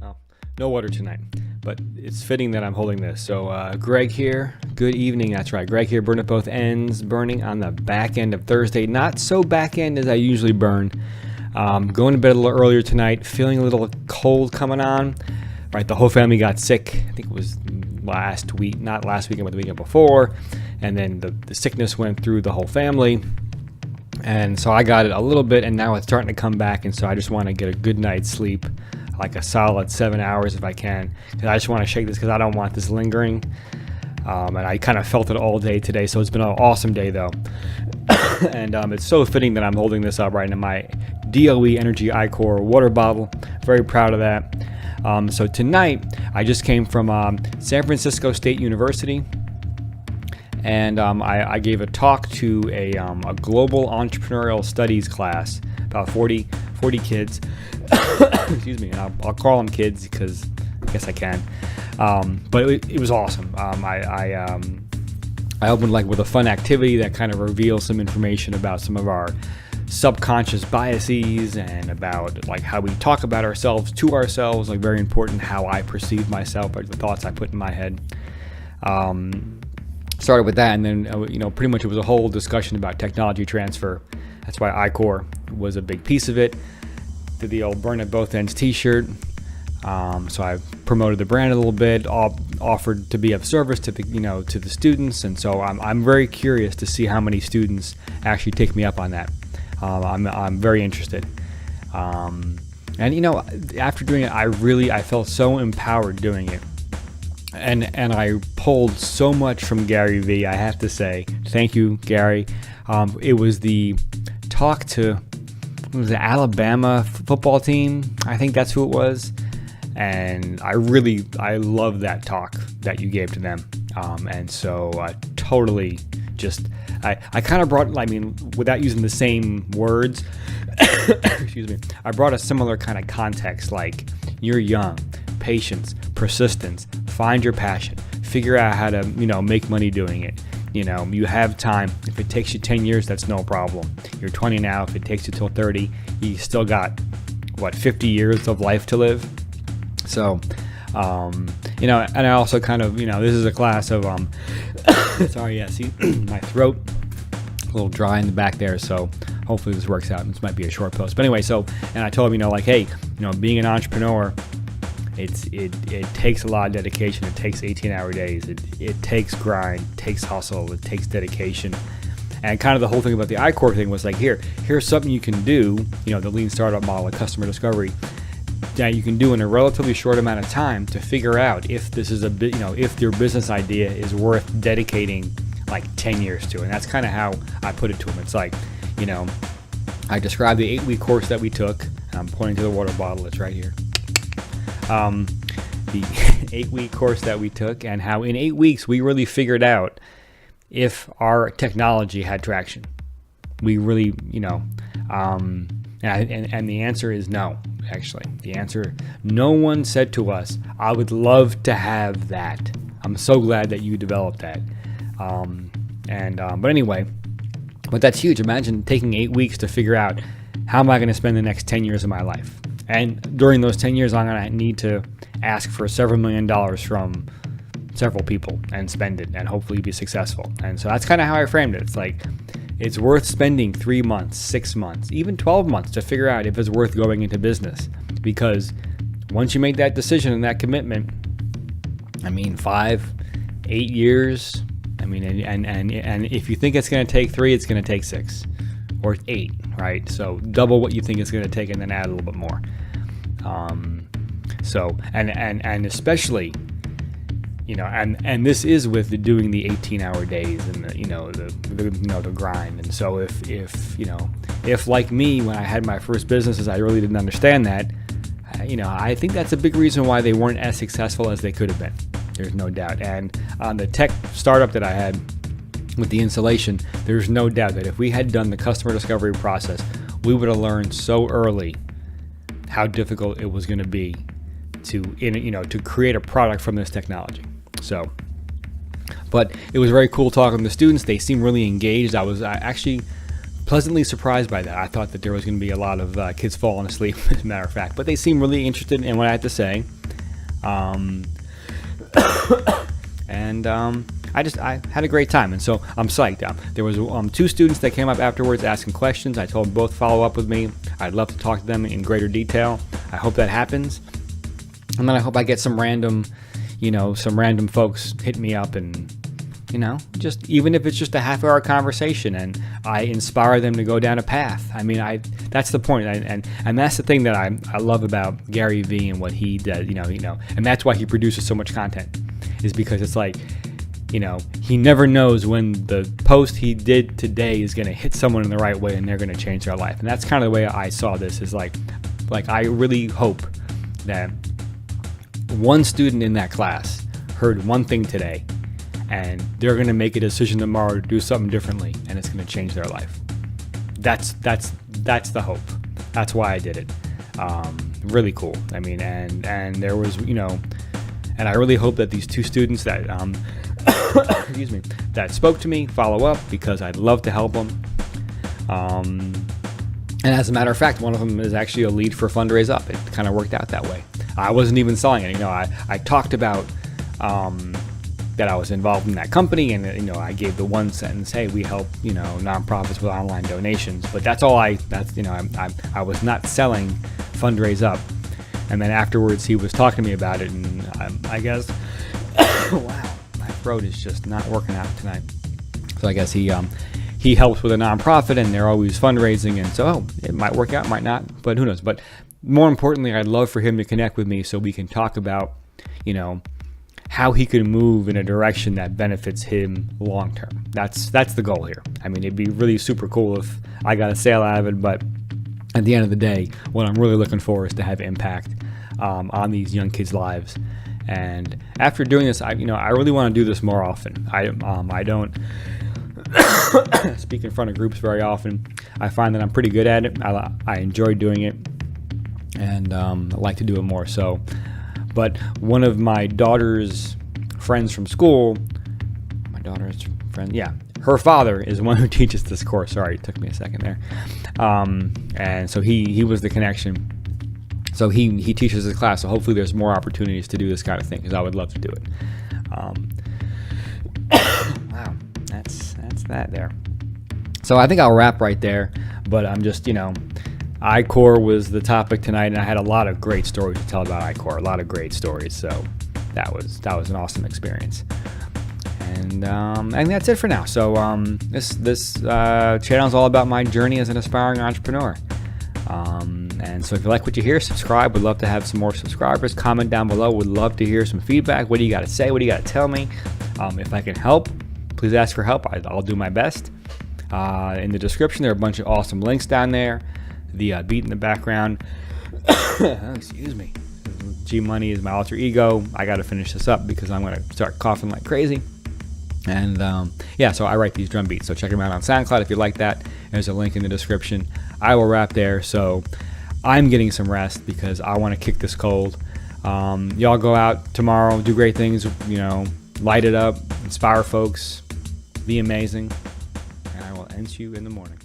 Well, no water tonight, but it's fitting that I'm holding this. So Greg here, good evening. That's right, Greg here, burn at both ends, burning on the back end of Thursday. Not so back end as I usually burn. Going to bed a little earlier tonight, feeling a little cold coming on. Right, the whole family got sick. I think it was last week, not last weekend, but the weekend before. And then the sickness went through the whole family. And so I got it a little bit, and now it's starting to come back. And so I just want to get a good night's sleep, like a solid 7 hours if I can. And I just want to shake this because I don't want this lingering. And I kind of felt it all day today. So it's been an awesome day, though. And it's so fitting that I'm holding this up right in my DOE Energy iCore water bottle. Very proud of that. So tonight, I just came from San Francisco State University. And I gave a talk to a global entrepreneurial studies class, about 40 kids. Excuse me, and I'll call them kids because I guess I can. But it was awesome. I opened with a fun activity that kind of reveals some information about some of our subconscious biases and about how we talk about ourselves to ourselves, very important how I perceive myself, the thoughts I put in my head. Started with that, and then pretty much it was a whole discussion about technology transfer. That's why iCore was a big piece of it. Did the old burn at both ends t-shirt. So I promoted the brand a little bit, offered to be of service to the students, and so I'm very curious to see how many students actually take me up on that. I'm very interested. And after doing it, I felt so empowered doing it. And I pulled so much from Gary Vee, I have to say. Thank you, Gary. It was the talk to the Alabama football team. I think that's who it was. And I love that talk that you gave to them. And so totally I kind of brought, without using the same words, excuse me, I brought a similar kind of context, you're young, patience, persistence, find your passion, figure out how to, make money doing it. You have time. If it takes you 10 years, that's no problem. You're 20 now. If it takes you till 30, you still got, 50 years of life to live? So, and I also kind of, this is a class of, sorry, yeah, see, my throat, a little dry in the back there, so hopefully this works out. This might be a short post. But anyway, and I told him, hey, being an entrepreneur, it takes a lot of dedication. It takes 18-hour days. It takes grind, it takes hustle, it takes dedication. And kind of the whole thing about the iCore thing was here's something you can do, the lean startup model of customer discovery, that you can do in a relatively short amount of time to figure out if this is if your business idea is worth dedicating 10 years to. And that's kind of how I put it to him. It's I described the 8-week course that we took. I'm pointing to the water bottle. It's right here. The 8-week course that we took, and how in 8 weeks we really figured out if our technology had traction. We really, and the answer is no. Actually, the answer, no one said to us, I would love to have that. I'm so glad that you developed that. But anyway, but that's huge. Imagine taking 8 weeks to figure out how am I going to spend the next 10 years of my life. And during those 10 years, I'm going to need to ask for several $1 million from several people and spend it and hopefully be successful. And so that's kind of how I framed it. It's it's worth spending 3 months, 6 months, even 12 months to figure out if it's worth going into business. Because once you make that decision and that commitment, 5, 8 years, and if you think it's going to take 3, it's going to take 6 or 8, right? So double what you think it's going to take and then add a little bit more. And especially, and this is with doing the 18-hour days and the grind. And so if like me, when I had my first businesses, I really didn't understand that, I think that's a big reason why they weren't as successful as they could have been. There's no doubt. And on the tech startup that I had with the insulation, there's no doubt that if we had done the customer discovery process, we would have learned so early how difficult it was going to be to create a product from this technology. So, but it was very cool talking to the students. They seemed really engaged. I actually pleasantly surprised by that. I thought that there was going to be a lot of kids falling asleep, as a matter of fact, but they seemed really interested in what I had to say. And I had a great time, and so I'm psyched. There was 2 students that came up afterwards asking questions. I told them both follow up with me. I'd love to talk to them in greater detail. I hope that happens, and then I hope I get some random folks hit me up, and just even if it's just a half-hour conversation, and I inspire them to go down a path. I mean, that's the point, and that's the thing that I love about Gary Vee and what he does. And that's why he produces so much content, is because it's like, he never knows when the post he did today is going to hit someone in the right way and they're going to change their life. And that's kind of the way I saw this, is like I really hope that one student in that class heard one thing today and they're going to make a decision tomorrow to do something differently, and it's going to change their life. That's the hope. That's why I did it. Really cool. I mean, and there was, and I really hope that these 2 students that excuse me, that spoke to me follow up, because I'd love to help them. And as a matter of fact, one of them is actually a lead for Fundraise Up. It kind of worked out that way. I wasn't even selling it. I talked about that I was involved in that company, and I gave the one sentence, hey, we help nonprofits with online donations. But that's all. I was not selling Fundraise Up. And then afterwards, he was talking to me about it, and I guess wow, my throat is just not working out tonight. So I guess he helps with a nonprofit, and they're always fundraising, and so it might work out, might not, but who knows. But more importantly, I'd love for him to connect with me so we can talk about how he could move in a direction that benefits him long term. That's the goal here. I mean, it'd be really super cool if I got a sale out of it, but at the end of the day, what I'm really looking for is to have impact on these young kids' lives. And after doing this, I really want to do this more often. I don't speak in front of groups very often. I find that I'm pretty good at it. I enjoy doing it, and I like to do it more. So, but one of my daughter's friends from school, her father is one who teaches this course. Sorry, it took me a second there. And so he was the connection. So he teaches this class. So hopefully there's more opportunities to do this kind of thing, because I would love to do it. Wow, that's that there. So I think I'll wrap right there. But I'm just, iCore was the topic tonight, and I had a lot of great stories to tell about iCore. A lot of great stories. So that was an awesome experience. And that's it for now. So this channel is all about my journey as an aspiring entrepreneur. And so if you like what you hear, subscribe. Would love to have some more subscribers. Comment down below. Would love to hear some feedback. What do you got to say? What do you got to tell me? If I can help, please ask for help. I'll do my best. In the description, there are a bunch of awesome links down there. The beat in the background. Excuse me. G Money is my alter ego. I got to finish this up because I'm going to start coughing like crazy. And so I write these drum beats. So check them out on SoundCloud if you like that. There's a link in the description. I will wrap there. So I'm getting some rest because I want to kick this cold. Y'all go out tomorrow, do great things, light it up, inspire folks, be amazing. And I will end you in the morning.